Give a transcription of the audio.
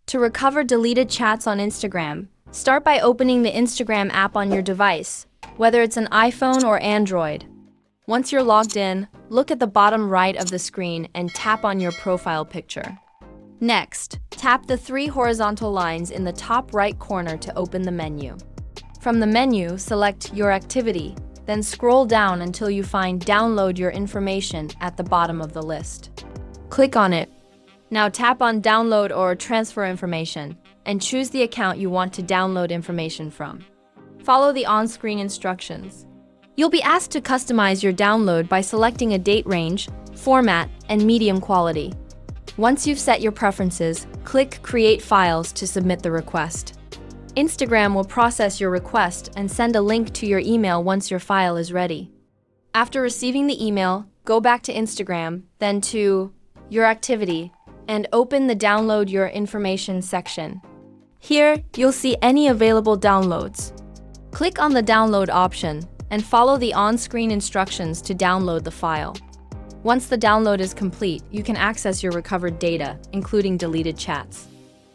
To recover deleted chats on Instagram, start by opening the Instagram app on your device, whether it's an iPhone or Android. Once you're logged in, look at the bottom right of the screen and tap on your profile picture. Next, tap the three horizontal lines in the top right corner to open the menu. From the menu, select Your Activity, then scroll down until you find Download Your Information at the bottom of the list. Click on it. Now tap on Download or Transfer Information and choose the account you want to download information from. Follow the on-screen instructions. You'll be asked to customize your download by selecting a date range, format, and medium quality. Once you've set your preferences, click Create Files to submit the request. Instagram will process your request and send a link to your email once your file is ready. After receiving the email, go back to Instagram, then to Your Activity, and open the Download Your Information section. Here, you'll see any available downloads. Click on the download option and follow the on-screen instructions to download the file. Once the download is complete, you can access your recovered data, including deleted chats.